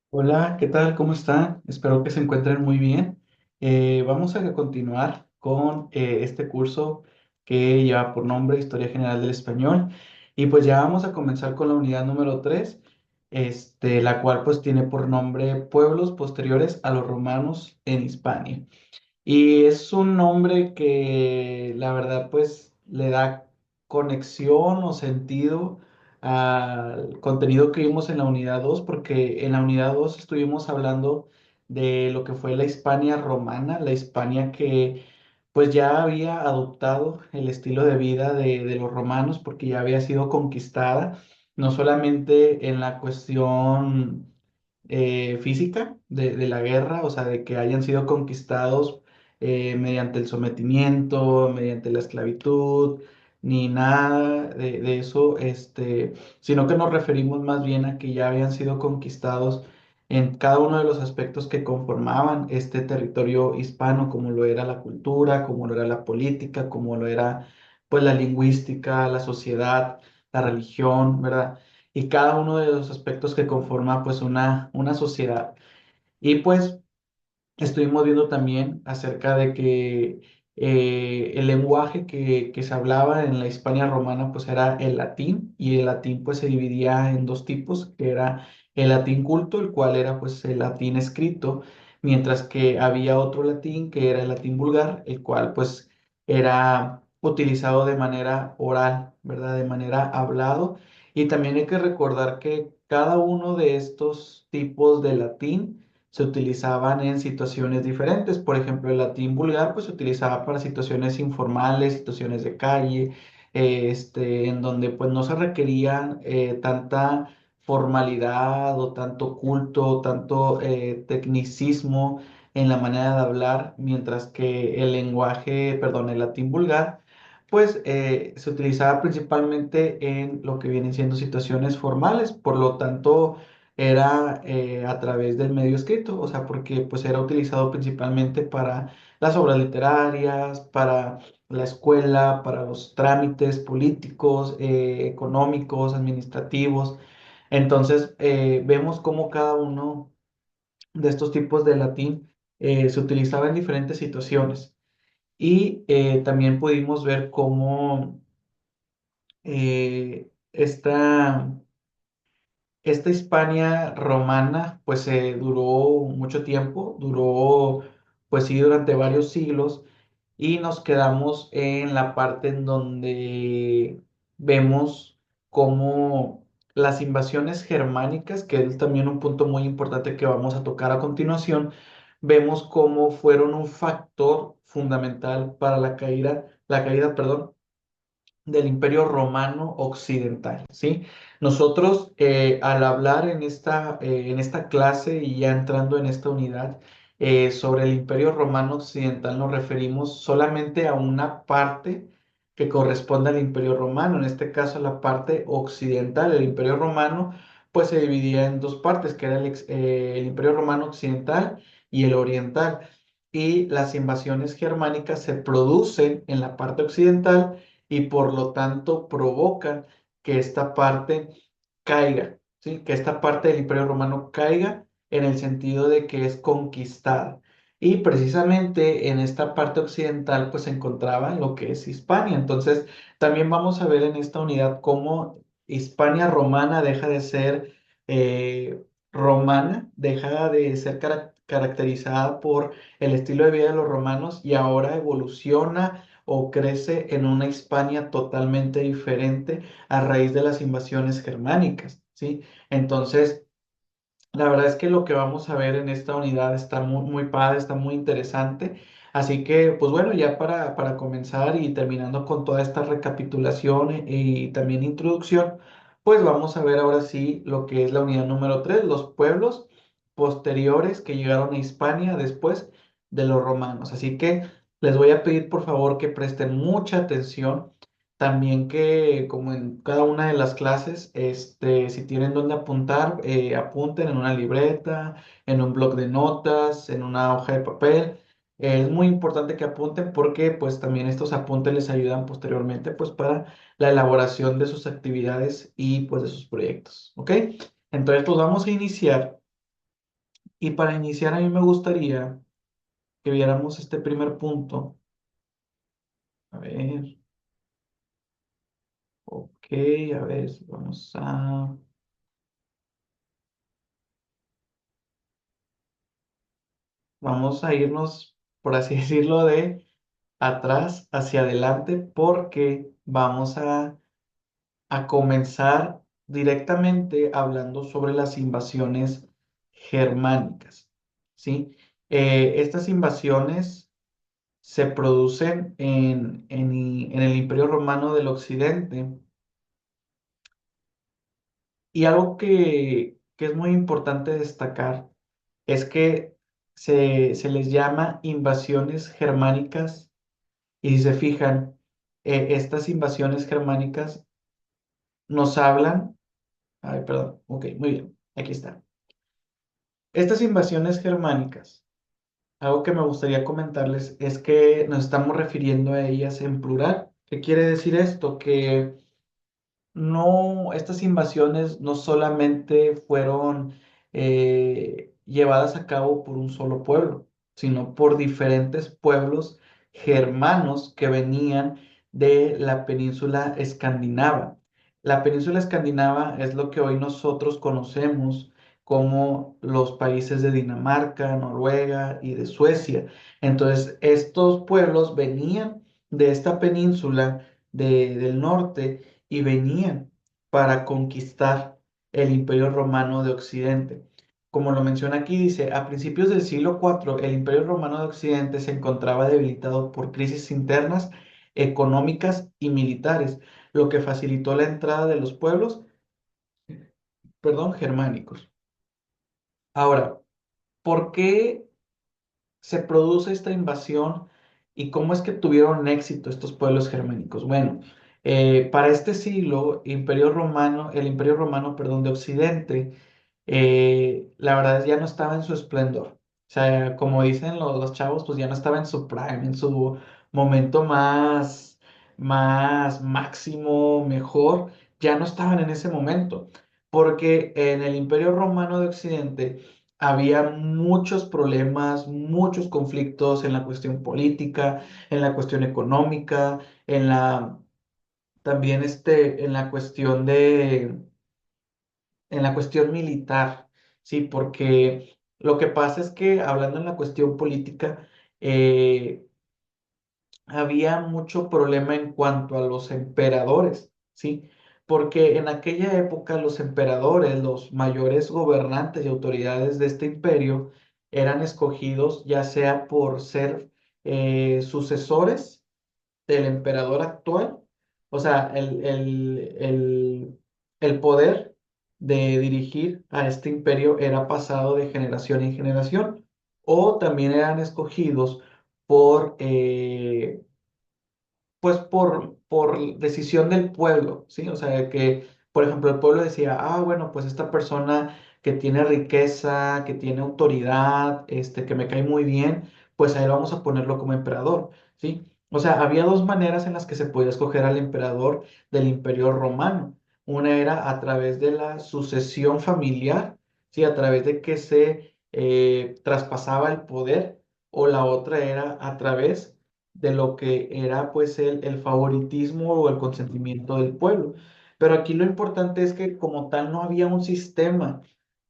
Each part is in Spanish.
Hola, ¿qué tal? ¿Cómo están? Espero que se encuentren muy bien. Vamos a continuar con este curso que lleva por nombre Historia General del Español. Y pues ya vamos a comenzar con la unidad número 3, la cual pues tiene por nombre Pueblos posteriores a los romanos en Hispania. Y es un nombre que la verdad pues le da conexión o sentido al contenido que vimos en la unidad 2 porque en la unidad 2 estuvimos hablando de lo que fue la Hispania romana, la Hispania que pues ya había adoptado el estilo de vida de los romanos porque ya había sido conquistada, no solamente en la cuestión física de la guerra, o sea, de que hayan sido conquistados mediante el sometimiento, mediante la esclavitud, ni nada de eso, sino que nos referimos más bien a que ya habían sido conquistados en cada uno de los aspectos que conformaban este territorio hispano, como lo era la cultura, como lo era la política, como lo era pues la lingüística, la sociedad, la religión, ¿verdad? Y cada uno de los aspectos que conforma pues una sociedad. Y pues estuvimos viendo también acerca de que el lenguaje que se hablaba en la Hispania romana pues era el latín, y el latín pues se dividía en dos tipos, que era el latín culto, el cual era pues el latín escrito, mientras que había otro latín que era el latín vulgar, el cual pues era utilizado de manera oral, ¿verdad? De manera hablado. Y también hay que recordar que cada uno de estos tipos de latín se utilizaban en situaciones diferentes. Por ejemplo, el latín vulgar pues se utilizaba para situaciones informales, situaciones de calle, en donde pues no se requería tanta formalidad o tanto culto, tanto tecnicismo en la manera de hablar, mientras que el lenguaje, perdón, el latín vulgar, pues se utilizaba principalmente en lo que vienen siendo situaciones formales. Por lo tanto, era a través del medio escrito, o sea, porque pues era utilizado principalmente para las obras literarias, para la escuela, para los trámites políticos, económicos, administrativos. Entonces, vemos cómo cada uno de estos tipos de latín se utilizaba en diferentes situaciones. Y también pudimos ver cómo esta Hispania romana, pues duró mucho tiempo, duró, pues sí, durante varios siglos, y nos quedamos en la parte en donde vemos cómo las invasiones germánicas, que es también un punto muy importante que vamos a tocar a continuación, vemos cómo fueron un factor fundamental para perdón, del Imperio Romano Occidental, ¿sí? Nosotros, al hablar en esta clase y ya entrando en esta unidad sobre el Imperio Romano Occidental, nos referimos solamente a una parte que corresponde al Imperio Romano, en este caso la parte occidental. El Imperio Romano, pues se dividía en dos partes, que era el Imperio Romano Occidental y el Oriental. Y las invasiones germánicas se producen en la parte occidental y por lo tanto provocan que esta parte caiga, ¿sí? Que esta parte del Imperio Romano caiga en el sentido de que es conquistada. Y precisamente en esta parte occidental pues se encontraba lo que es Hispania. Entonces también vamos a ver en esta unidad cómo Hispania romana deja de ser romana, deja de ser caracterizada por el estilo de vida de los romanos y ahora evoluciona o crece en una Hispania totalmente diferente a raíz de las invasiones germánicas, ¿sí? Entonces, la verdad es que lo que vamos a ver en esta unidad está muy padre, está muy interesante. Así que, pues bueno, ya para comenzar y terminando con toda esta recapitulación y también introducción, pues vamos a ver ahora sí lo que es la unidad número 3, los pueblos posteriores que llegaron a Hispania después de los romanos. Así que les voy a pedir por favor que presten mucha atención. También que, como en cada una de las clases, si tienen dónde apuntar, apunten en una libreta, en un bloc de notas, en una hoja de papel. Es muy importante que apunten porque pues también estos apuntes les ayudan posteriormente pues para la elaboración de sus actividades y pues de sus proyectos, ¿ok? Entonces pues vamos a iniciar Y para iniciar, a mí me gustaría que viéramos este primer punto. A ver, ok, a ver, vamos a irnos, por así decirlo, de atrás hacia adelante porque vamos a comenzar directamente hablando sobre las invasiones germánicas, ¿sí? Estas invasiones se producen en el Imperio Romano del Occidente y algo que es muy importante destacar es que se les llama invasiones germánicas y si se fijan, estas invasiones germánicas nos hablan, ay, perdón, ok, muy bien, aquí está. Estas invasiones germánicas, algo que me gustaría comentarles es que nos estamos refiriendo a ellas en plural. ¿Qué quiere decir esto? Que no, estas invasiones no solamente fueron llevadas a cabo por un solo pueblo, sino por diferentes pueblos germanos que venían de la península escandinava. La península escandinava es lo que hoy nosotros conocemos como los países de Dinamarca, Noruega y de Suecia. Entonces, estos pueblos venían de esta península del norte y venían para conquistar el Imperio Romano de Occidente. Como lo menciona aquí, dice, a principios del siglo IV, el Imperio Romano de Occidente se encontraba debilitado por crisis internas, económicas y militares, lo que facilitó la entrada de los pueblos, perdón, germánicos. Ahora, ¿por qué se produce esta invasión y cómo es que tuvieron éxito estos pueblos germánicos? Bueno, para este siglo, el Imperio Romano, perdón, de Occidente, la verdad ya no estaba en su esplendor. O sea, como dicen los chavos, pues ya no estaba en su prime, en su momento más máximo, mejor, ya no estaban en ese momento, porque en el Imperio Romano de Occidente, había muchos problemas, muchos conflictos en la cuestión política, en la cuestión económica, también en la cuestión en la cuestión militar, ¿sí? Porque lo que pasa es que hablando en la cuestión política, eh, había mucho problema en cuanto a los emperadores, ¿sí? Porque en aquella época los emperadores, los mayores gobernantes y autoridades de este imperio, eran escogidos ya sea por ser sucesores del emperador actual, o sea, el poder de dirigir a este imperio era pasado de generación en generación, o también eran escogidos por, pues por decisión del pueblo, ¿sí? O sea, que, por ejemplo, el pueblo decía, ah, bueno, pues esta persona que tiene riqueza, que tiene autoridad, que me cae muy bien, pues ahí vamos a ponerlo como emperador, ¿sí? O sea, había dos maneras en las que se podía escoger al emperador del Imperio Romano. Una era a través de la sucesión familiar, ¿sí? A través de que se traspasaba el poder, o la otra era a través de lo que era pues el favoritismo o el consentimiento del pueblo. Pero aquí lo importante es que como tal no había un sistema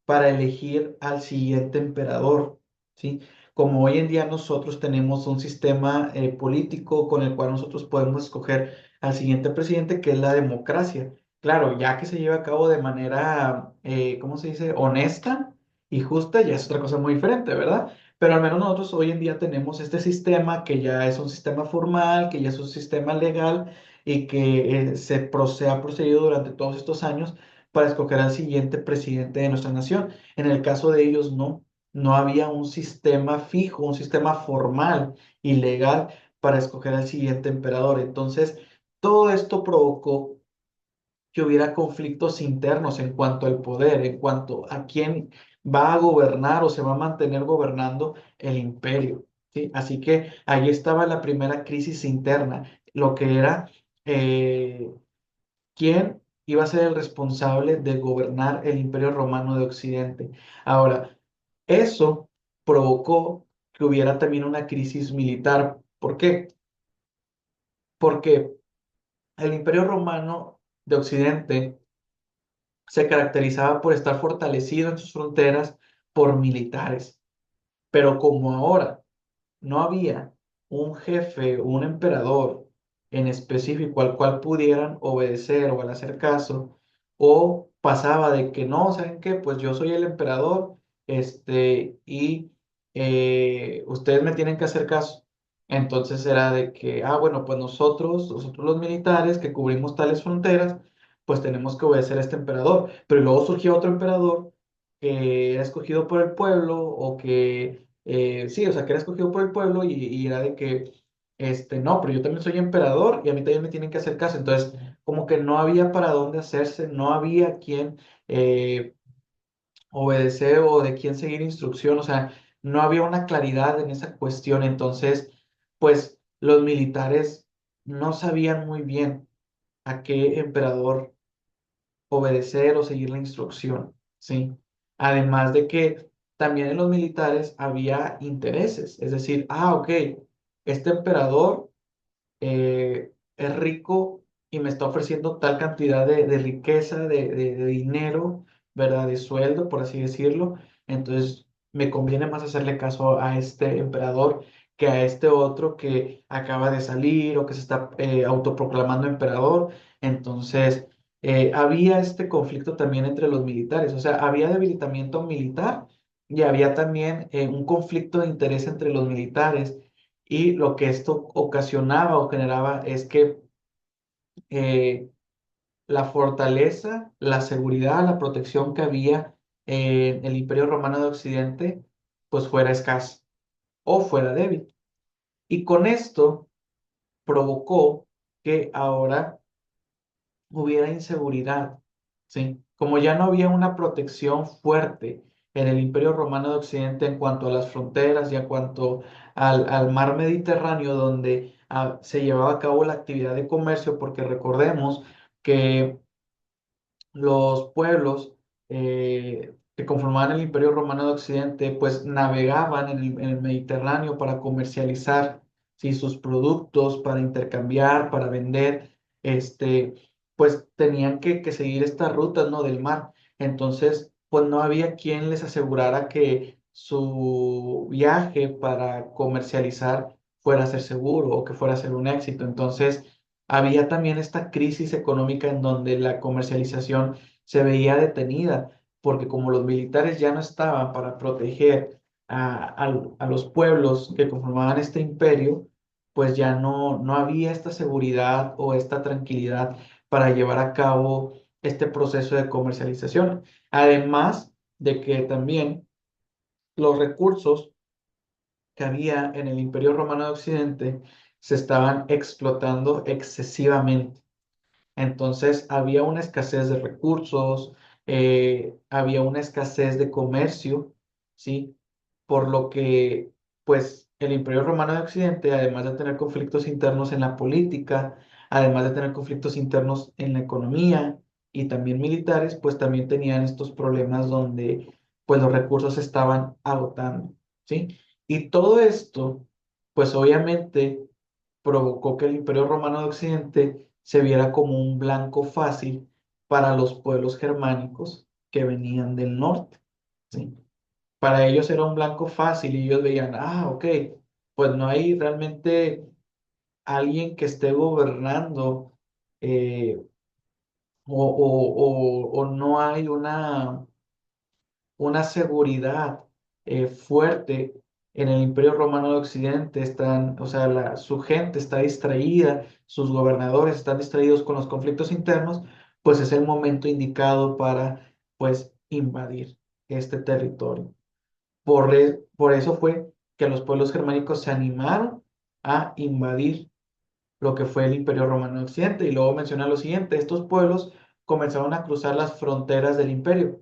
para elegir al siguiente emperador, ¿sí? Como hoy en día nosotros tenemos un sistema político con el cual nosotros podemos escoger al siguiente presidente, que es la democracia. Claro, ya que se lleva a cabo de manera, ¿cómo se dice?, honesta y justa, ya es otra cosa muy diferente, ¿verdad? Pero al menos nosotros hoy en día tenemos este sistema que ya es un sistema formal, que ya es un sistema legal y que se ha procedido durante todos estos años para escoger al siguiente presidente de nuestra nación. En el caso de ellos, no había un sistema fijo, un sistema formal y legal para escoger al siguiente emperador. Entonces, todo esto provocó que hubiera conflictos internos en cuanto al poder, en cuanto a quién va a gobernar o se va a mantener gobernando el imperio, ¿sí? Así que ahí estaba la primera crisis interna, lo que era eh, quién iba a ser el responsable de gobernar el Imperio Romano de Occidente. Ahora, Eso provocó que hubiera también una crisis militar. ¿Por qué? Porque el Imperio Romano de Occidente se caracterizaba por estar fortalecido en sus fronteras por militares. Pero como ahora no había un jefe, un emperador en específico al cual pudieran obedecer o al hacer caso, o pasaba de que no, ¿saben qué? Pues yo soy el emperador, y ustedes me tienen que hacer caso. Entonces era de que, bueno, pues nosotros los militares que cubrimos tales fronteras, pues tenemos que obedecer a este emperador. Pero luego surgía otro emperador que era escogido por el pueblo o que sí, o sea, que era escogido por el pueblo y era de que, no, pero yo también soy emperador y a mí también me tienen que hacer caso. Entonces, como que no había para dónde hacerse, no había quien obedecer o de quién seguir instrucción, o sea, no había una claridad en esa cuestión. Entonces, pues los militares no sabían muy bien a qué emperador obedecer o seguir la instrucción, ¿sí? Además de que también en los militares había intereses, es decir, ok, este emperador es rico y me está ofreciendo tal cantidad de riqueza, de dinero, ¿verdad? De sueldo, por así decirlo. Entonces, me conviene más hacerle caso a este emperador que a este otro que acaba de salir o que se está autoproclamando emperador. Entonces, había este conflicto también entre los militares, o sea, había debilitamiento militar y había también un conflicto de interés entre los militares. Y lo que esto ocasionaba o generaba es que eh, la fortaleza, la seguridad, la protección que había en el Imperio Romano de Occidente, pues fuera escasa o fuera débil. Y con esto provocó que ahora hubiera inseguridad, ¿sí? Como ya no había una protección fuerte en el Imperio Romano de Occidente en cuanto a las fronteras y en cuanto al mar Mediterráneo, donde se llevaba a cabo la actividad de comercio, porque recordemos que los pueblos que conformaban el Imperio Romano de Occidente, pues navegaban en el Mediterráneo para comercializar, ¿sí? Sus productos, para intercambiar, para vender, pues tenían que seguir estas rutas, ¿no? Del mar. Entonces, pues no había quien les asegurara que su viaje para comercializar fuera a ser seguro o que fuera a ser un éxito. Entonces, había también esta crisis económica en donde la comercialización se veía detenida, porque como los militares ya no estaban para proteger a los pueblos que conformaban este imperio, pues ya no había esta seguridad o esta tranquilidad para llevar a cabo este proceso de comercialización. Además de que también los recursos que había en el Imperio Romano de Occidente se estaban explotando excesivamente. Entonces había una escasez de recursos, había una escasez de comercio, ¿sí? Por lo que, pues, el Imperio Romano de Occidente, además de tener conflictos internos en la política, además de tener conflictos internos en la economía y también militares, pues también tenían estos problemas donde, pues, los recursos se estaban agotando, ¿sí? Y todo esto, pues, obviamente provocó que el Imperio Romano de Occidente se viera como un blanco fácil para los pueblos germánicos que venían del norte, ¿sí? Para ellos era un blanco fácil y ellos veían, ok, pues no hay realmente alguien que esté gobernando, eh, o no hay una seguridad fuerte en el Imperio Romano de Occidente. Están, o sea, su gente está distraída, sus gobernadores están distraídos con los conflictos internos, pues es el momento indicado para, pues, invadir este territorio. Por eso fue que los pueblos germánicos se animaron a invadir lo que fue el Imperio Romano de Occidente. Y luego menciona lo siguiente, estos pueblos comenzaron a cruzar las fronteras del imperio.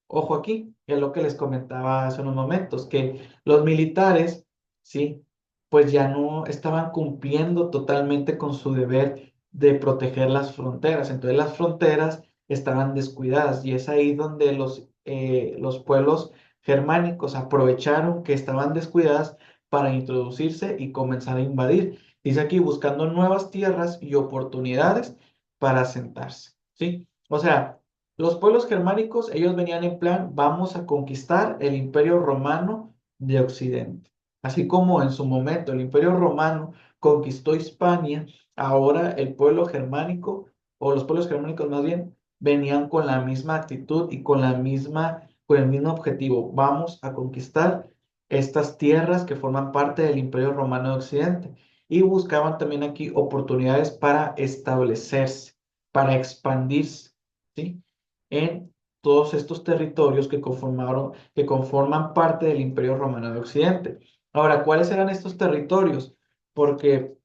Ojo aquí, es lo que les comentaba hace unos momentos, que los militares, sí, pues ya no estaban cumpliendo totalmente con su deber de proteger las fronteras. Entonces las fronteras estaban descuidadas y es ahí donde los pueblos germánicos aprovecharon que estaban descuidadas para introducirse y comenzar a invadir. Dice aquí, buscando nuevas tierras y oportunidades para asentarse, ¿sí? O sea, los pueblos germánicos, ellos venían en plan, vamos a conquistar el Imperio Romano de Occidente. Así como en su momento el Imperio Romano conquistó Hispania, ahora el pueblo germánico, o los pueblos germánicos más bien, venían con la misma actitud y con el mismo objetivo. Vamos a conquistar estas tierras que forman parte del Imperio Romano de Occidente. Y buscaban también aquí oportunidades para establecerse, para expandirse, ¿sí? En todos estos territorios que conforman parte del Imperio Romano de Occidente. Ahora, ¿cuáles eran estos territorios? Porque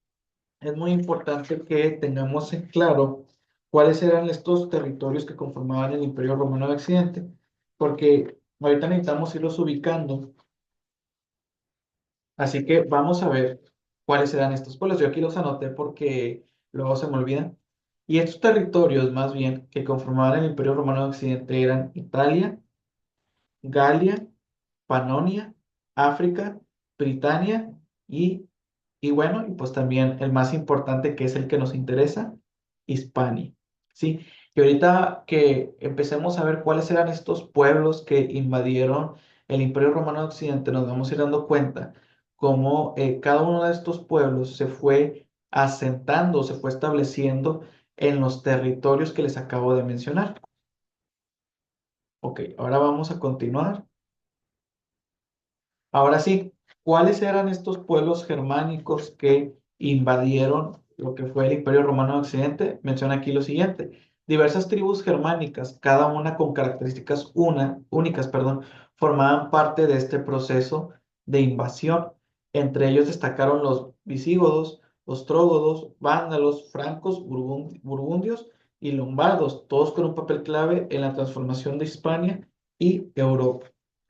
es muy importante que tengamos en claro cuáles eran estos territorios que conformaban el Imperio Romano de Occidente, porque ahorita necesitamos irlos ubicando, así que vamos a ver cuáles eran estos pueblos. Yo aquí los anoté porque luego se me olvidan. Y estos territorios, más bien, que conformaban el Imperio Romano de Occidente eran Italia, Galia, Panonia, África, Britania y, y bueno, y pues también el más importante que es el que nos interesa, Hispania, ¿sí? Y ahorita que empecemos a ver cuáles eran estos pueblos que invadieron el Imperio Romano de Occidente, nos vamos a ir dando cuenta cómo cada uno de estos pueblos se fue asentando, se fue estableciendo en los territorios que les acabo de mencionar. Ok, ahora vamos a continuar. Ahora sí, ¿cuáles eran estos pueblos germánicos que invadieron lo que fue el Imperio Romano de Occidente? Menciona aquí lo siguiente. Diversas tribus germánicas, cada una con características únicas, perdón, formaban parte de este proceso de invasión. Entre ellos destacaron los visigodos, ostrogodos, vándalos, francos, burgundios y lombardos, todos con un papel clave en la transformación de Hispania y Europa.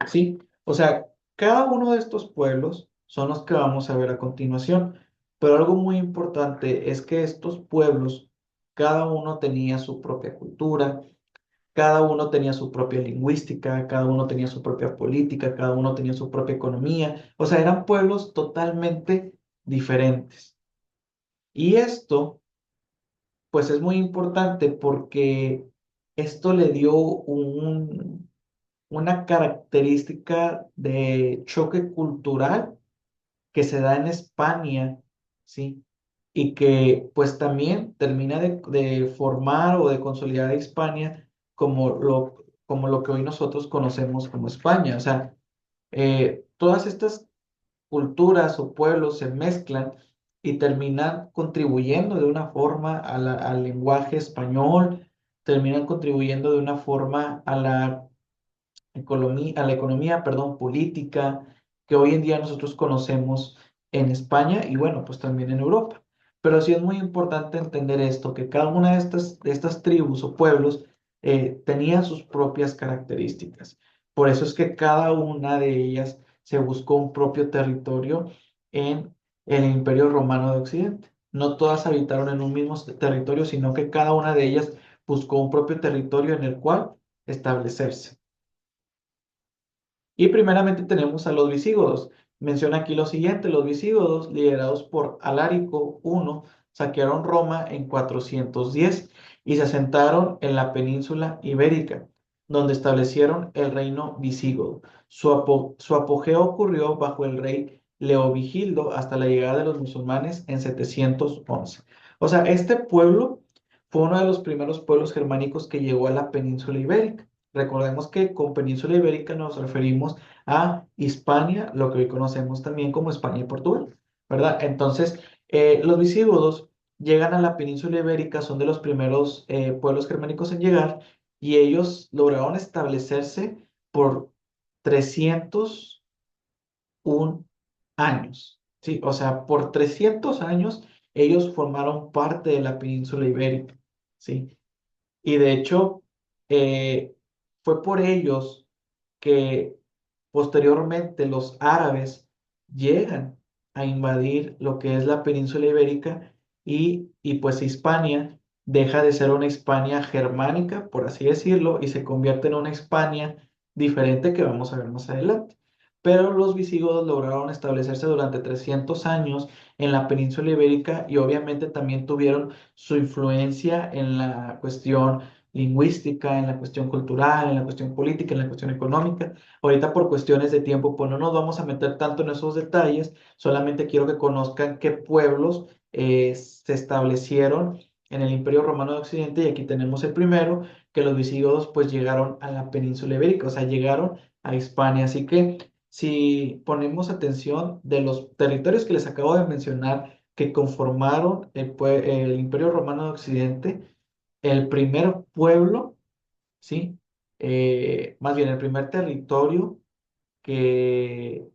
¿Sí? O sea, cada uno de estos pueblos son los que vamos a ver a continuación, pero algo muy importante es que estos pueblos, cada uno tenía su propia cultura, cada uno tenía su propia lingüística, cada uno tenía su propia política, cada uno tenía su propia economía, o sea, eran pueblos totalmente diferentes. Y esto, pues es muy importante porque esto le dio una característica de choque cultural que se da en España, ¿sí? Y que pues también termina de formar o de consolidar a España como lo que hoy nosotros conocemos como España. O sea, todas estas culturas o pueblos se mezclan y terminan contribuyendo de una forma al lenguaje español, terminan contribuyendo de una forma a la economía, perdón, política que hoy en día nosotros conocemos en España y bueno, pues también en Europa. Pero sí es muy importante entender esto, que cada una de estas tribus o pueblos tenía sus propias características. Por eso es que cada una de ellas se buscó un propio territorio en el Imperio Romano de Occidente. No todas habitaron en un mismo territorio, sino que cada una de ellas buscó un propio territorio en el cual establecerse. Y primeramente tenemos a los visigodos. Menciona aquí lo siguiente, los visigodos, liderados por Alarico I, saquearon Roma en 410 y se asentaron en la península ibérica, donde establecieron el reino visigodo. Su apogeo ocurrió bajo el rey Leovigildo hasta la llegada de los musulmanes en 711. O sea, este pueblo fue uno de los primeros pueblos germánicos que llegó a la península ibérica. Recordemos que con península ibérica nos referimos a Hispania, lo que hoy conocemos también como España y Portugal, ¿verdad? Entonces, los visigodos llegan a la península ibérica, son de los primeros pueblos germánicos en llegar y ellos lograron establecerse por 301 años, ¿sí? O sea, por 300 años ellos formaron parte de la península ibérica, ¿sí? Y de hecho, eh, fue por ellos que posteriormente los árabes llegan a invadir lo que es la península ibérica y pues Hispania deja de ser una Hispania germánica, por así decirlo, y se convierte en una Hispania diferente que vamos a ver más adelante. Pero los visigodos lograron establecerse durante 300 años en la península ibérica y obviamente también tuvieron su influencia en la cuestión lingüística, en la cuestión cultural, en la cuestión política, en la cuestión económica. Ahorita por cuestiones de tiempo, pues no nos vamos a meter tanto en esos detalles, solamente quiero que conozcan qué pueblos se establecieron en el Imperio Romano de Occidente y aquí tenemos el primero, que los visigodos pues llegaron a la península ibérica, o sea, llegaron a Hispania. Así que si ponemos atención de los territorios que les acabo de mencionar que conformaron el Imperio Romano de Occidente, el primer pueblo, ¿sí? Más bien el primer territorio que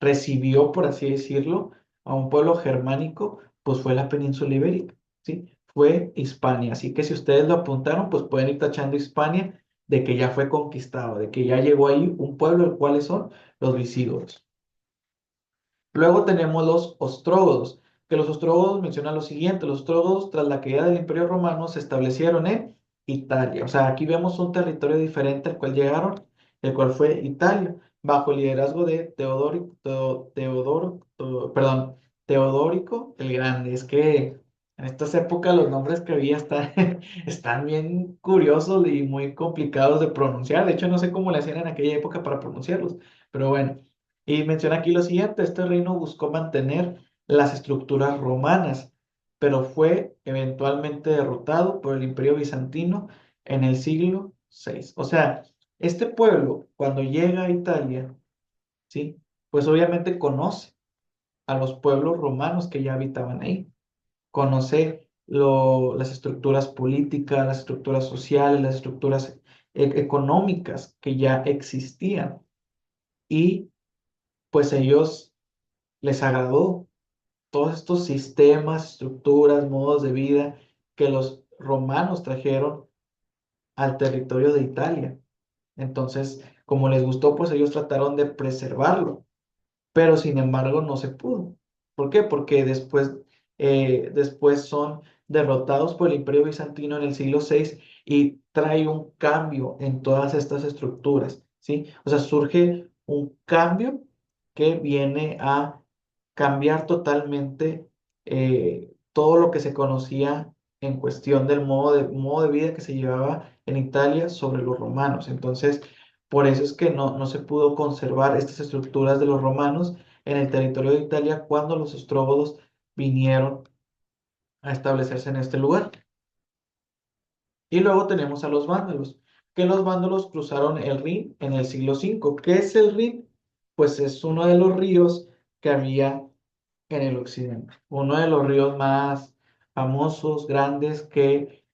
recibió, por así decirlo, a un pueblo germánico, pues fue la península ibérica, ¿sí? Fue Hispania. Así que si ustedes lo apuntaron, pues pueden ir tachando Hispania de que ya fue conquistado, de que ya llegó ahí un pueblo, el cual son los visigodos. Luego tenemos los ostrógodos, que los ostrógodos mencionan lo siguiente: los ostrógodos tras la caída del Imperio Romano se establecieron en Italia. O sea, aquí vemos un territorio diferente al cual llegaron, el cual fue Italia, bajo el liderazgo de Teodórico el Grande. Es que en estas épocas los nombres que había están bien curiosos y muy complicados de pronunciar. De hecho, no sé cómo le hacían en aquella época para pronunciarlos, pero bueno. Y menciona aquí lo siguiente: este reino buscó mantener las estructuras romanas, pero fue eventualmente derrotado por el Imperio Bizantino en el siglo VI. O sea, este pueblo, cuando llega a Italia, ¿sí? Pues obviamente conoce a los pueblos romanos que ya habitaban ahí, conoce las estructuras políticas, las estructuras sociales, las estructuras económicas que ya existían. Y pues ellos les agradó todos estos sistemas, estructuras, modos de vida que los romanos trajeron al territorio de Italia. Entonces, como les gustó, pues ellos trataron de preservarlo, pero sin embargo no se pudo. ¿Por qué? Porque después son derrotados por el Imperio Bizantino en el siglo VI y trae un cambio en todas estas estructuras, ¿sí? O sea, surge un cambio que viene a cambiar totalmente todo lo que se conocía en cuestión del modo de vida que se llevaba en Italia sobre los romanos. Entonces, por eso es que no se pudo conservar estas estructuras de los romanos en el territorio de Italia cuando los ostrógodos vinieron a establecerse en este lugar. Y luego tenemos a los vándalos, que los vándalos cruzaron el Rin en el siglo V. ¿Qué es el Rin? Pues es uno de los ríos que había en el occidente, uno de los ríos más famosos, grandes que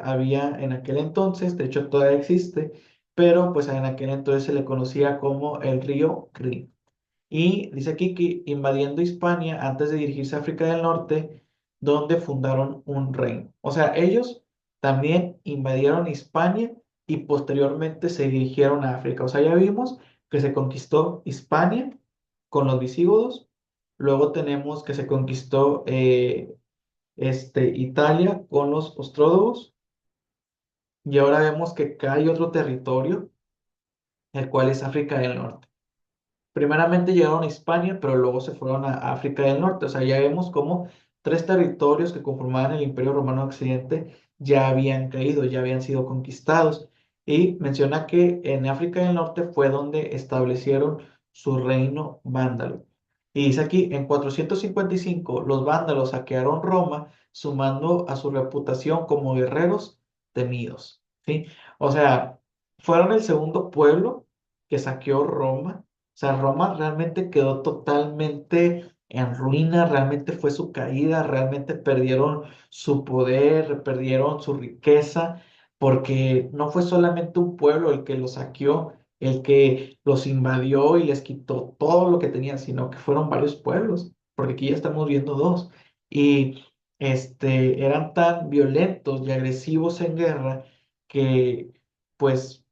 había en aquel entonces. De hecho todavía existe, pero pues en aquel entonces se le conocía como el río Rin. Y dice aquí que invadiendo Hispania antes de dirigirse a África del Norte, donde fundaron un reino. O sea, ellos también invadieron Hispania y posteriormente se dirigieron a África. O sea, ya vimos que se conquistó Hispania con los visigodos, luego tenemos que se conquistó Italia con los ostrógos, y ahora vemos que acá hay otro territorio, el cual es África del Norte. Primeramente llegaron a Hispania, pero luego se fueron a África del Norte. O sea, ya vemos cómo tres territorios que conformaban el Imperio Romano de Occidente ya habían caído, ya habían sido conquistados. Y menciona que en África del Norte fue donde establecieron su reino vándalo. Y dice aquí, en 455 los vándalos saquearon Roma, sumando a su reputación como guerreros temidos. ¿Sí? O sea, fueron el segundo pueblo que saqueó Roma. O sea, Roma realmente quedó totalmente en ruina, realmente fue su caída, realmente perdieron su poder, perdieron su riqueza, porque no fue solamente un pueblo el que los saqueó, el que los invadió y les quitó todo lo que tenían, sino que fueron varios pueblos, porque aquí ya estamos viendo dos. Y eran tan violentos y agresivos en guerra que pues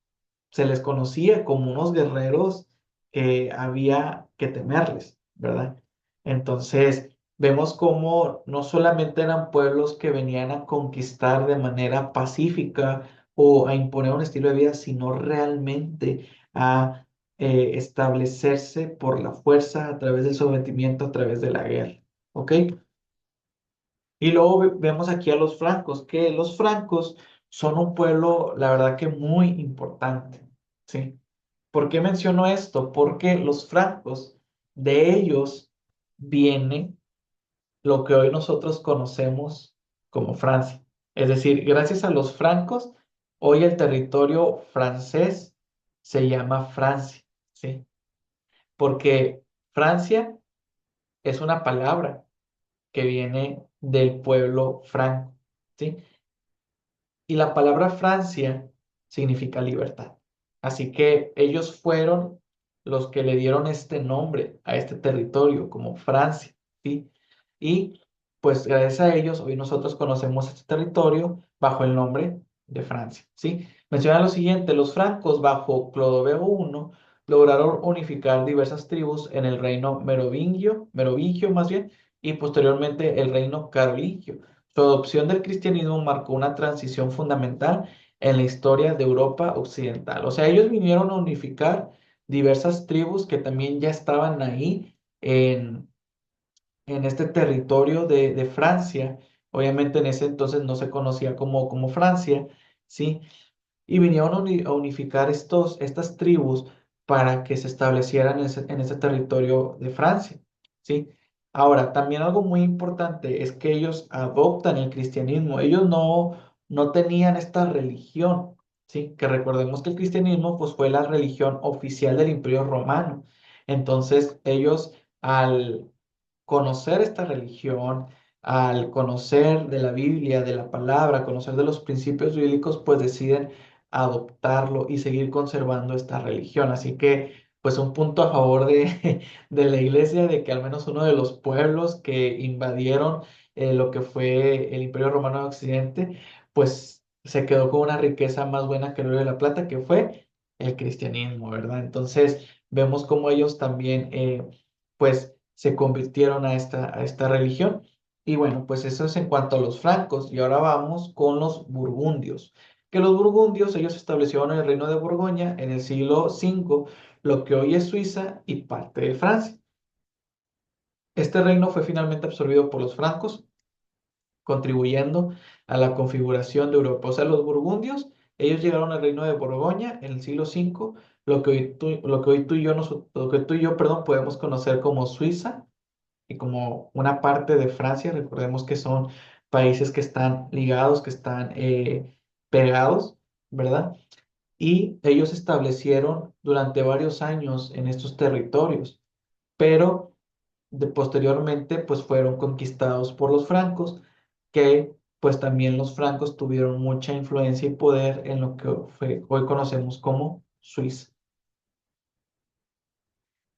se les conocía como unos guerreros que había que temerles, ¿verdad? Entonces, vemos cómo no solamente eran pueblos que venían a conquistar de manera pacífica o a imponer un estilo de vida, sino realmente a establecerse por la fuerza, a través del sometimiento, a través de la guerra. ¿Ok? Y luego vemos aquí a los francos, que los francos son un pueblo, la verdad que muy importante, ¿sí? ¿Por qué menciono esto? Porque los francos, de ellos viene lo que hoy nosotros conocemos como Francia. Es decir, gracias a los francos, hoy el territorio francés se llama Francia, ¿sí? Porque Francia es una palabra que viene del pueblo franco, ¿sí? Y la palabra Francia significa libertad. Así que ellos fueron los que le dieron este nombre a este territorio como Francia, ¿sí? Y pues gracias a ellos hoy nosotros conocemos este territorio bajo el nombre de Francia, ¿sí? Menciona lo siguiente: los francos bajo Clodoveo I lograron unificar diversas tribus en el reino merovingio más bien, y posteriormente el reino carolingio. Su adopción del cristianismo marcó una transición fundamental en la historia de Europa occidental. O sea, ellos vinieron a unificar diversas tribus que también ya estaban ahí en este territorio de Francia. Obviamente en ese entonces no se conocía como Francia, ¿sí? Y vinieron a unificar estas tribus para que se establecieran en ese territorio de Francia, ¿sí? Ahora, también algo muy importante es que ellos adoptan el cristianismo. Ellos no tenían esta religión, ¿sí? Que recordemos que el cristianismo pues, fue la religión oficial del Imperio Romano. Entonces, ellos al conocer esta religión, al conocer de la Biblia, de la palabra, conocer de los principios bíblicos, pues deciden adoptarlo y seguir conservando esta religión. Así que, pues un punto a favor de la iglesia, de que al menos uno de los pueblos que invadieron lo que fue el Imperio Romano de Occidente, pues se quedó con una riqueza más buena que el oro y la plata, que fue el cristianismo, ¿verdad? Entonces, vemos cómo ellos también, pues, se convirtieron a esta religión. Y bueno, pues eso es en cuanto a los francos. Y ahora vamos con los burgundios. Que los burgundios, ellos se establecieron en el reino de Borgoña en el siglo V, lo que hoy es Suiza y parte de Francia. Este reino fue finalmente absorbido por los francos, contribuyendo a la configuración de Europa. O sea, los burgundios, ellos llegaron al reino de Borgoña en el siglo V, lo que hoy tú y yo, lo que tú y yo, perdón, podemos conocer como Suiza y como una parte de Francia. Recordemos que son países que están ligados, que están pegados, ¿verdad? Y ellos se establecieron durante varios años en estos territorios, pero posteriormente pues fueron conquistados por los francos, que pues también los francos tuvieron mucha influencia y poder en lo que hoy conocemos como Suiza.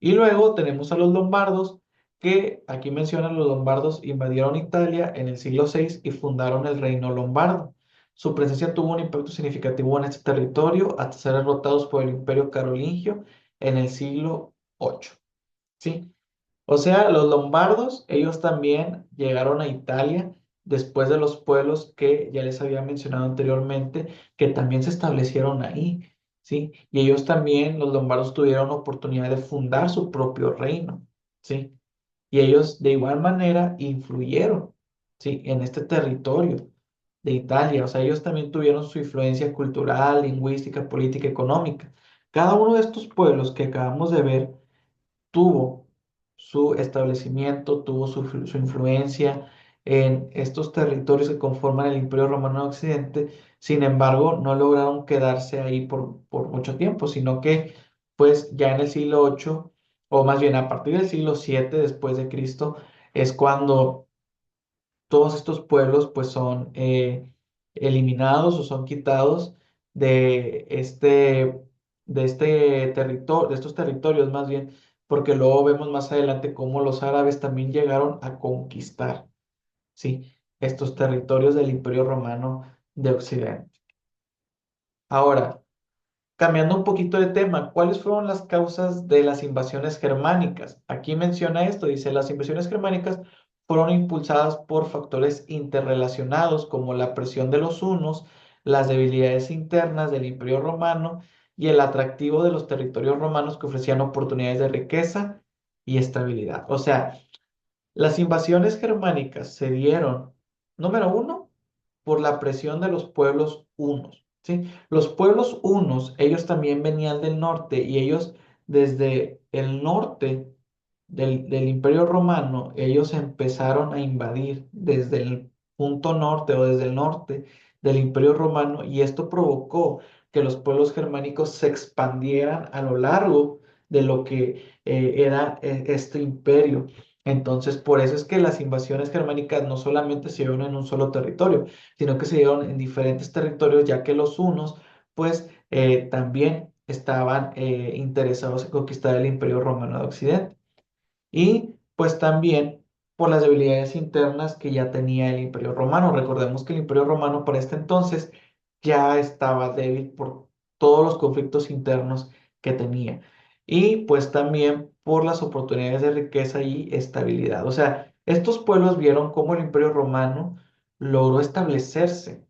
Y luego tenemos a los lombardos, que aquí mencionan los lombardos invadieron Italia en el siglo VI y fundaron el reino lombardo. Su presencia tuvo un impacto significativo en este territorio hasta ser derrotados por el imperio carolingio en el siglo VIII. ¿Sí? O sea, los lombardos, ellos también llegaron a Italia después de los pueblos que ya les había mencionado anteriormente, que también se establecieron ahí, ¿sí? Y ellos también, los lombardos, tuvieron la oportunidad de fundar su propio reino, ¿sí? Y ellos de igual manera influyeron, ¿sí? En este territorio de Italia. O sea, ellos también tuvieron su influencia cultural, lingüística, política, económica. Cada uno de estos pueblos que acabamos de ver tuvo su establecimiento, tuvo su influencia en estos territorios que conforman el Imperio Romano de Occidente. Sin embargo, no lograron quedarse ahí por mucho tiempo, sino que pues ya en el siglo VIII, o más bien a partir del siglo VII después de Cristo, es cuando todos estos pueblos pues son eliminados o son quitados de este territorio, de estos territorios más bien, porque luego vemos más adelante cómo los árabes también llegaron a conquistar, ¿sí? Estos territorios del Imperio Romano de Occidente. Ahora, cambiando un poquito de tema, ¿cuáles fueron las causas de las invasiones germánicas? Aquí menciona esto, dice: las invasiones germánicas fueron impulsadas por factores interrelacionados como la presión de los hunos, las debilidades internas del Imperio Romano y el atractivo de los territorios romanos que ofrecían oportunidades de riqueza y estabilidad. O sea, las invasiones germánicas se dieron, número uno, por la presión de los pueblos hunos, ¿sí? Los pueblos hunos, ellos también venían del norte y ellos desde el norte del Imperio Romano, ellos empezaron a invadir desde el punto norte o desde el norte del Imperio Romano y esto provocó que los pueblos germánicos se expandieran a lo largo de lo que era este imperio. Entonces, por eso es que las invasiones germánicas no solamente se dieron en un solo territorio, sino que se dieron en diferentes territorios, ya que los hunos, pues, también estaban interesados en conquistar el Imperio Romano de Occidente. Y pues también por las debilidades internas que ya tenía el Imperio Romano. Recordemos que el Imperio Romano para este entonces ya estaba débil por todos los conflictos internos que tenía. Y pues también por las oportunidades de riqueza y estabilidad. O sea, estos pueblos vieron cómo el Imperio Romano logró establecerse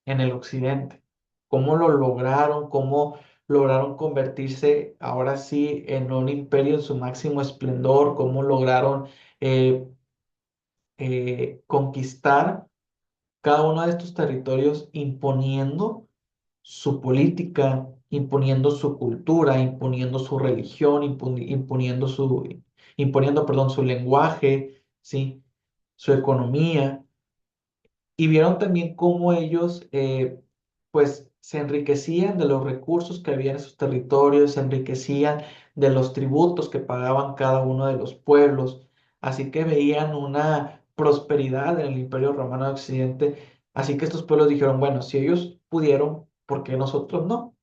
en el occidente. ¿Cómo lo lograron? ¿Cómo lograron convertirse ahora sí en un imperio en su máximo esplendor? ¿Cómo lograron eh, conquistar cada uno de estos territorios imponiendo su política, imponiendo su cultura, imponiendo su religión, imponiendo, perdón, su lenguaje, ¿sí? Su economía? Y vieron también cómo ellos, pues, se enriquecían de los recursos que había en esos territorios, se enriquecían de los tributos que pagaban cada uno de los pueblos. Así que veían una prosperidad en el Imperio Romano de Occidente. Así que estos pueblos dijeron, bueno, si ellos pudieron, ¿por qué nosotros no?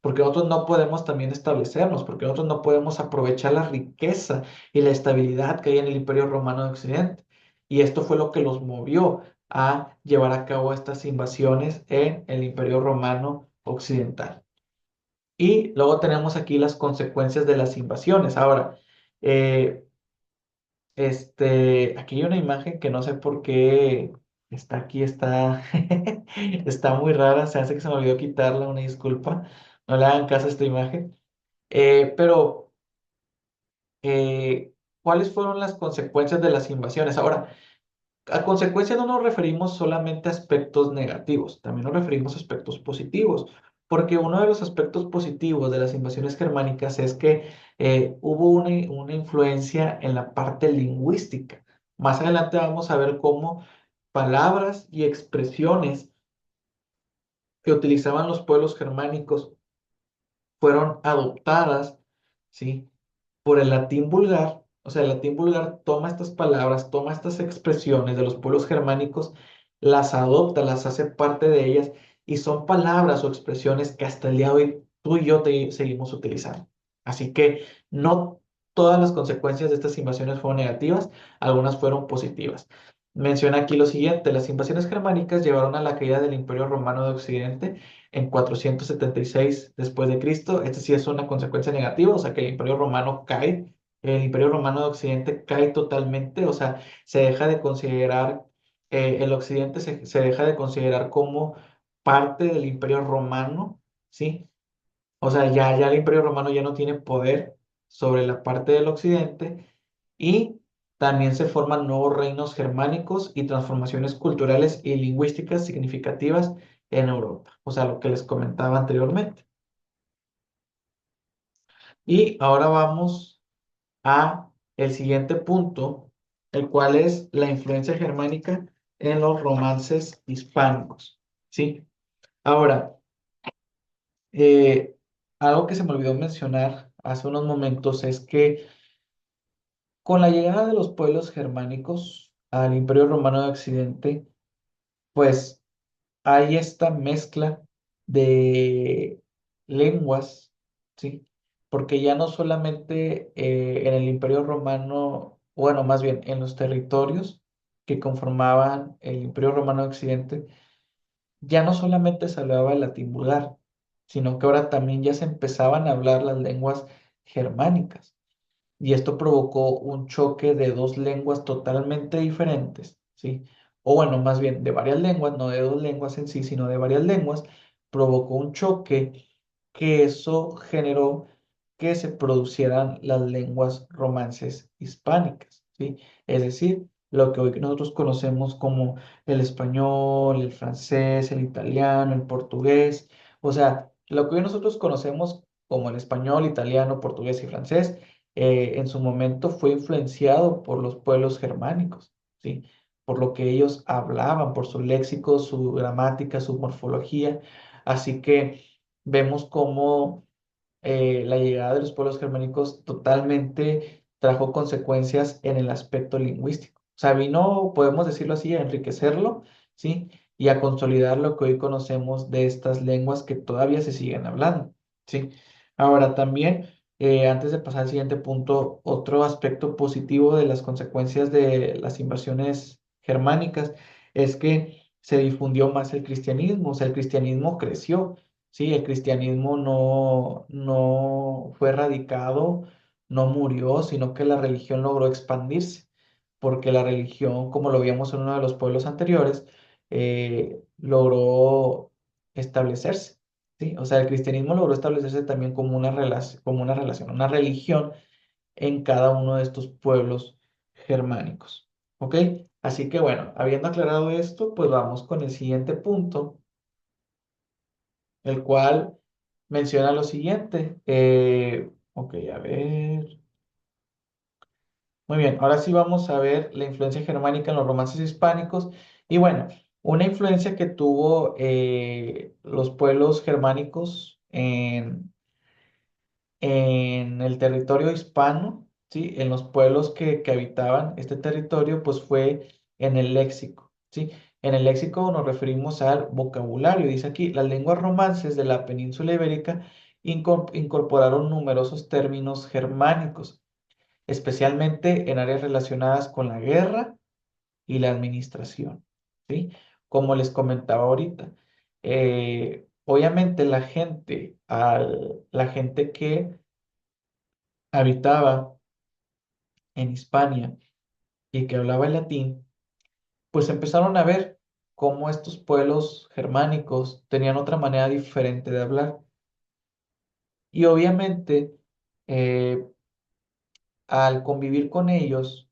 Porque nosotros no podemos también establecernos, porque nosotros no podemos aprovechar la riqueza y la estabilidad que hay en el Imperio Romano de Occidente. Y esto fue lo que los movió a llevar a cabo estas invasiones en el Imperio Romano Occidental. Y luego tenemos aquí las consecuencias de las invasiones. Ahora, eh, aquí hay una imagen que no sé por qué está aquí, está muy rara, se hace que se me olvidó quitarla, una disculpa, no le hagan caso a esta imagen. Pero, ¿cuáles fueron las consecuencias de las invasiones? Ahora, a consecuencia no nos referimos solamente a aspectos negativos, también nos referimos a aspectos positivos, porque uno de los aspectos positivos de las invasiones germánicas es que hubo una influencia en la parte lingüística. Más adelante vamos a ver cómo palabras y expresiones que utilizaban los pueblos germánicos fueron adoptadas, ¿sí? Por el latín vulgar. O sea, el latín vulgar toma estas palabras, toma estas expresiones de los pueblos germánicos, las adopta, las hace parte de ellas y son palabras o expresiones que hasta el día de hoy tú y yo seguimos utilizando. Así que no todas las consecuencias de estas invasiones fueron negativas, algunas fueron positivas. Menciona aquí lo siguiente: las invasiones germánicas llevaron a la caída del Imperio Romano de Occidente en 476 después de Cristo. Este sí es una consecuencia negativa, o sea que el Imperio Romano cae, el Imperio Romano de Occidente cae totalmente, o sea, se deja de considerar, el Occidente se deja de considerar como parte del Imperio Romano, ¿sí? O sea, ya el Imperio Romano ya no tiene poder sobre la parte del Occidente y también se forman nuevos reinos germánicos y transformaciones culturales y lingüísticas significativas en Europa. O sea, lo que les comentaba anteriormente. Y ahora vamos a el siguiente punto, el cual es la influencia germánica en los romances hispánicos. ¿Sí? Ahora, eh, algo que se me olvidó mencionar hace unos momentos es que con la llegada de los pueblos germánicos al Imperio Romano de Occidente, pues hay esta mezcla de lenguas, ¿sí? Porque ya no solamente en el Imperio Romano, bueno, más bien en los territorios que conformaban el Imperio Romano de Occidente, ya no solamente se hablaba el latín vulgar, sino que ahora también ya se empezaban a hablar las lenguas germánicas. Y esto provocó un choque de dos lenguas totalmente diferentes, ¿sí? o bueno, más bien de varias lenguas, no de dos lenguas en sí, sino de varias lenguas, provocó un choque que eso generó que se producieran las lenguas romances hispánicas, ¿sí? Es decir, lo que hoy nosotros conocemos como el español, el francés, el italiano, el portugués, o sea, lo que hoy nosotros conocemos como el español, italiano, portugués y francés, en su momento fue influenciado por los pueblos germánicos, ¿sí? Por lo que ellos hablaban, por su léxico, su gramática, su morfología. Así que vemos cómo la llegada de los pueblos germánicos totalmente trajo consecuencias en el aspecto lingüístico. O sea, vino, podemos decirlo así, a enriquecerlo, ¿sí? Y a consolidar lo que hoy conocemos de estas lenguas que todavía se siguen hablando, ¿sí? Ahora también, antes de pasar al siguiente punto, otro aspecto positivo de las consecuencias de las invasiones germánicas es que se difundió más el cristianismo, o sea, el cristianismo creció. Sí, el cristianismo no fue erradicado, no murió, sino que la religión logró expandirse, porque la religión, como lo vimos en uno de los pueblos anteriores, logró establecerse. ¿Sí? O sea, el cristianismo logró establecerse también como una relación, una religión en cada uno de estos pueblos germánicos. ¿Ok? Así que bueno, habiendo aclarado esto, pues vamos con el siguiente punto, el cual menciona lo siguiente. Ok, a ver. Muy bien, ahora sí vamos a ver la influencia germánica en los romances hispánicos. Y bueno, una influencia que tuvo los pueblos germánicos en el territorio hispano, ¿sí? En los pueblos que habitaban este territorio, pues fue en el léxico, ¿sí? En el léxico nos referimos al vocabulario. Dice aquí, las lenguas romances de la península ibérica incorporaron numerosos términos germánicos, especialmente en áreas relacionadas con la guerra y la administración, ¿sí? Como les comentaba ahorita. Obviamente la gente que habitaba en Hispania y que hablaba el latín, pues empezaron a ver cómo estos pueblos germánicos tenían otra manera diferente de hablar. Y obviamente, eh, al convivir con ellos,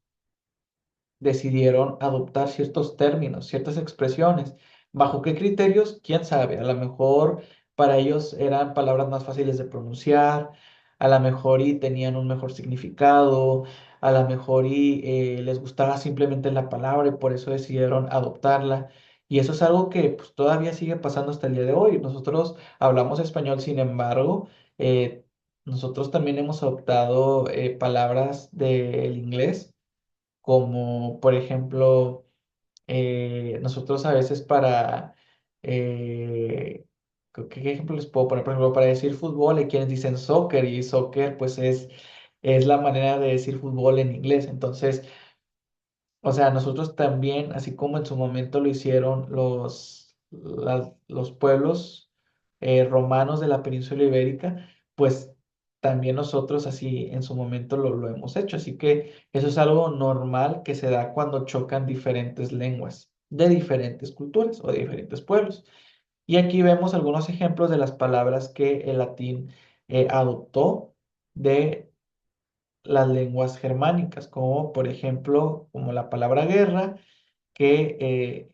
decidieron adoptar ciertos términos, ciertas expresiones. ¿Bajo qué criterios? ¿Quién sabe? A lo mejor para ellos eran palabras más fáciles de pronunciar, a lo mejor y tenían un mejor significado, a lo mejor y les gustaba simplemente la palabra y por eso decidieron adoptarla. Y eso es algo que pues, todavía sigue pasando hasta el día de hoy. Nosotros hablamos español, sin embargo, nosotros también hemos adoptado palabras del inglés como por ejemplo, nosotros a veces ¿qué ejemplo les puedo poner? Por ejemplo, para decir fútbol, hay quienes dicen soccer y soccer pues es la manera de decir fútbol en inglés. Entonces, o sea, nosotros también, así como en su momento lo hicieron los pueblos romanos de la península ibérica, pues también nosotros así en su momento lo hemos hecho. Así que eso es algo normal que se da cuando chocan diferentes lenguas de diferentes culturas o de diferentes pueblos. Y aquí vemos algunos ejemplos de las palabras que el latín adoptó de las lenguas germánicas, como por ejemplo, como la palabra guerra, que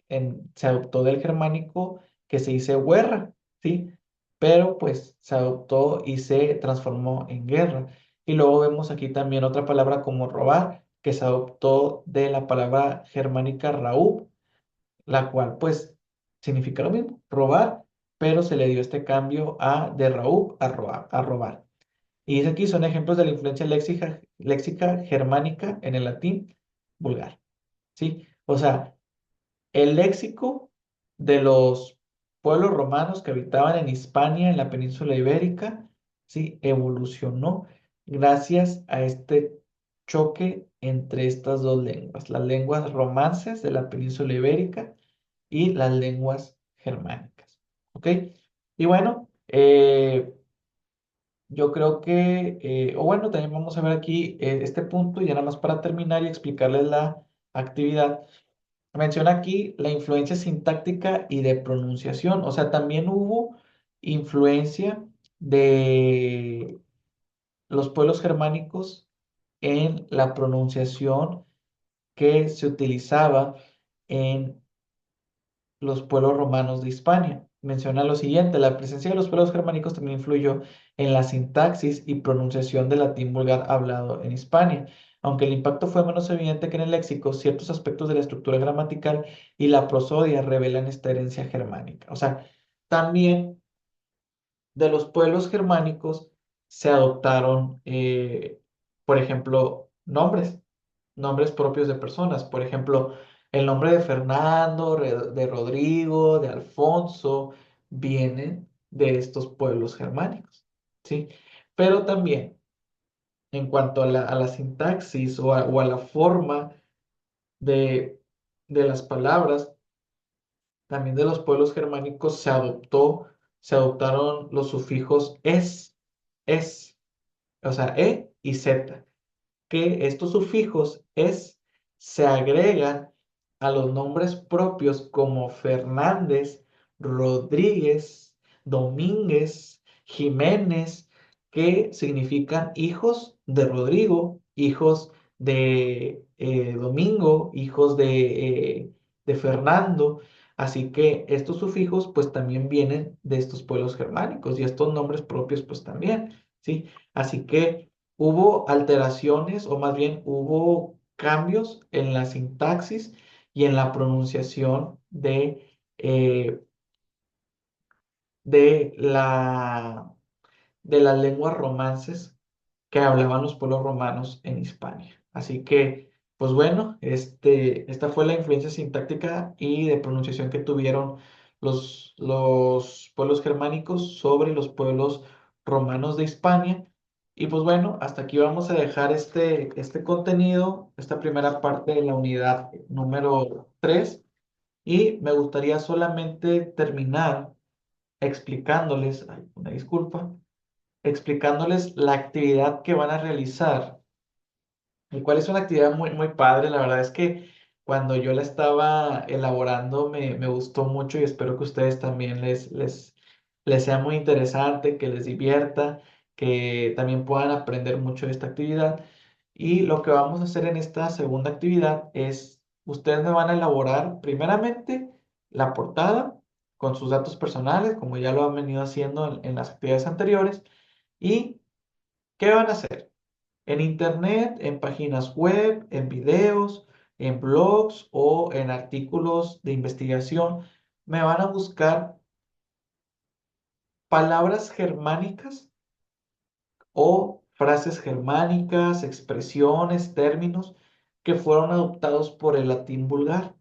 se adoptó del germánico, que se dice guerra, ¿sí? Pero pues se adoptó y se transformó en guerra. Y luego vemos aquí también otra palabra como robar, que se adoptó de la palabra germánica raúb, la cual pues significa lo mismo, robar, pero se le dio este cambio de raúb a robar. Y dice aquí son ejemplos de la influencia léxica germánica en el latín vulgar, ¿sí? O sea, el léxico de los pueblos romanos que habitaban en Hispania, en la península ibérica, ¿sí? Evolucionó gracias a este choque entre estas dos lenguas, las lenguas romances de la península ibérica y las lenguas germánicas, ¿ok? Y bueno, yo creo que, o bueno, también vamos a ver aquí este punto, ya nada más para terminar y explicarles la actividad. Menciona aquí la influencia sintáctica y de pronunciación, o sea, también hubo influencia de los pueblos germánicos en la pronunciación que se utilizaba en los pueblos romanos de Hispania. Menciona lo siguiente: la presencia de los pueblos germánicos también influyó en la sintaxis y pronunciación del latín vulgar hablado en Hispania. Aunque el impacto fue menos evidente que en el léxico, ciertos aspectos de la estructura gramatical y la prosodia revelan esta herencia germánica. O sea, también de los pueblos germánicos se adoptaron, por ejemplo, nombres propios de personas. Por ejemplo, el nombre de Fernando, de Rodrigo, de Alfonso, vienen de estos pueblos germánicos, ¿sí? Pero también, en cuanto a la sintaxis o a la forma de, de las palabras, también de los pueblos germánicos se adoptaron los sufijos es, o sea, y z, que estos sufijos se agregan a los nombres propios como Fernández, Rodríguez, Domínguez, Jiménez, que significan hijos de Rodrigo, hijos de Domingo, hijos de Fernando. Así que estos sufijos pues también vienen de estos pueblos germánicos y estos nombres propios pues también, ¿sí? Así que hubo alteraciones o más bien hubo cambios en la sintaxis y en la pronunciación de, de las lenguas romances que hablaban los pueblos romanos en Hispania. Así que, pues bueno, esta fue la influencia sintáctica y de pronunciación que tuvieron los pueblos germánicos sobre los pueblos romanos de Hispania. Y pues bueno, hasta aquí vamos a dejar este contenido, esta primera parte de la unidad número 3. Y me gustaría solamente terminar explicándoles, ay, una disculpa, explicándoles la actividad que van a realizar, el cual es una actividad muy, muy padre. La verdad es que cuando yo la estaba elaborando me gustó mucho y espero que a ustedes también les sea muy interesante, que les divierta, que también puedan aprender mucho de esta actividad. Y lo que vamos a hacer en esta segunda actividad es, ustedes me van a elaborar primeramente la portada con sus datos personales, como ya lo han venido haciendo en las actividades anteriores. ¿Y qué van a hacer? En internet, en páginas web, en videos, en blogs o en artículos de investigación, me van a buscar palabras germánicas o frases germánicas, expresiones, términos que fueron adoptados por el latín vulgar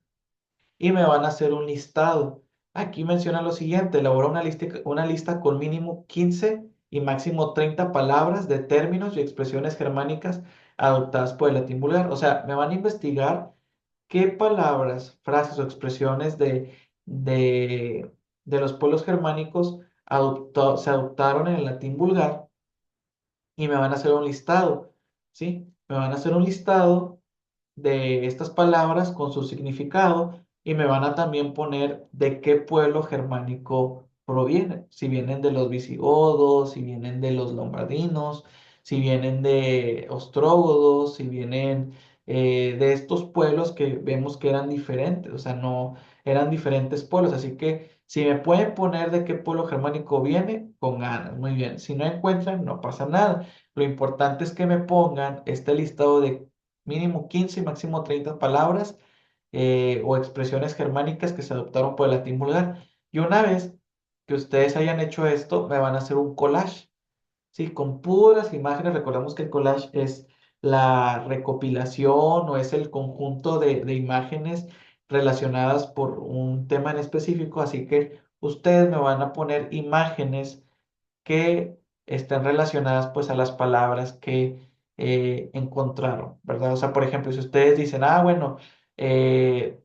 y me van a hacer un listado. Aquí menciona lo siguiente: elabora una lista con mínimo 15 y máximo 30 palabras de términos y expresiones germánicas adoptadas por el latín vulgar. O sea, me van a investigar qué palabras, frases o expresiones de, de los pueblos germánicos se adoptaron en el latín vulgar y me van a hacer un listado, ¿sí? Me van a hacer un listado de estas palabras con su significado y me van a también poner de qué pueblo germánico provienen, si vienen de los visigodos, si vienen de los lombardinos, si vienen de ostrógodos, si vienen de estos pueblos que vemos que eran diferentes, o sea, no eran diferentes pueblos, así que si me pueden poner de qué pueblo germánico viene, con ganas, muy bien. Si no encuentran, no pasa nada. Lo importante es que me pongan este listado de mínimo 15 y máximo 30 palabras o expresiones germánicas que se adoptaron por el latín vulgar. Y una vez que ustedes hayan hecho esto, me van a hacer un collage, ¿sí? Con puras imágenes. Recordemos que el collage es la recopilación o es el conjunto de imágenes relacionadas por un tema en específico. Así que ustedes me van a poner imágenes que estén relacionadas pues a las palabras que encontraron, ¿verdad? O sea, por ejemplo, si ustedes dicen, bueno, eh,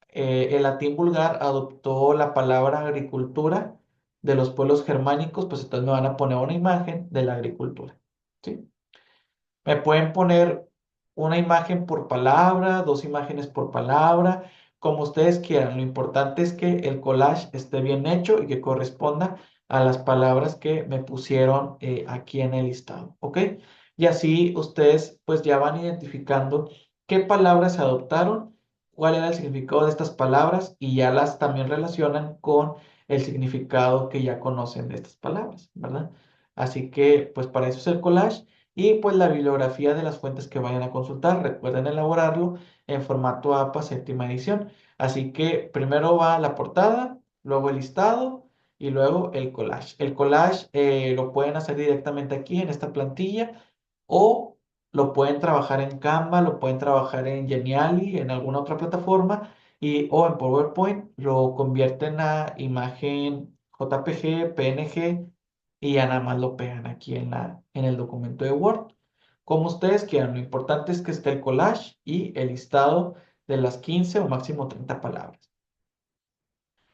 el latín vulgar adoptó la palabra agricultura de los pueblos germánicos, pues entonces me van a poner una imagen de la agricultura, ¿sí? Me pueden poner una imagen por palabra, dos imágenes por palabra, como ustedes quieran. Lo importante es que el collage esté bien hecho y que corresponda a las palabras que me pusieron aquí en el listado, ¿ok? Y así ustedes pues ya van identificando qué palabras se adoptaron, cuál era el significado de estas palabras y ya las también relacionan con el significado que ya conocen de estas palabras, ¿verdad? Así que pues para eso es el collage y pues la bibliografía de las fuentes que vayan a consultar. Recuerden elaborarlo en formato APA séptima edición. Así que primero va la portada, luego el listado y luego el collage. El collage lo pueden hacer directamente aquí en esta plantilla o lo pueden trabajar en Canva, lo pueden trabajar en Geniali, en alguna otra plataforma o en PowerPoint, lo convierten a imagen JPG, PNG y ya nada más lo pegan aquí en el documento de Word. Como ustedes quieran, lo importante es que esté el collage y el listado de las 15 o máximo 30 palabras.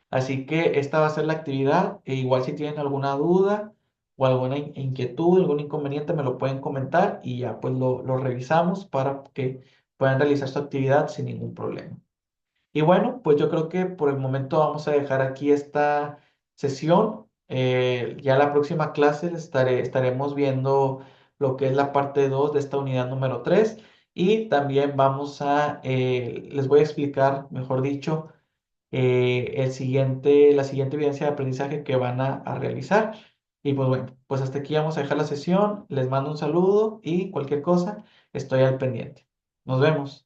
Así que esta va a ser la actividad. E igual si tienen alguna duda o alguna inquietud, algún inconveniente, me lo pueden comentar y ya pues lo revisamos para que puedan realizar su actividad sin ningún problema. Y bueno, pues yo creo que por el momento vamos a dejar aquí esta sesión. Ya la próxima clase estaremos viendo lo que es la parte 2 de esta unidad número 3 y también les voy a explicar, mejor dicho, la siguiente evidencia de aprendizaje que van a realizar. Y pues bueno, pues hasta aquí vamos a dejar la sesión. Les mando un saludo y cualquier cosa, estoy al pendiente. Nos vemos.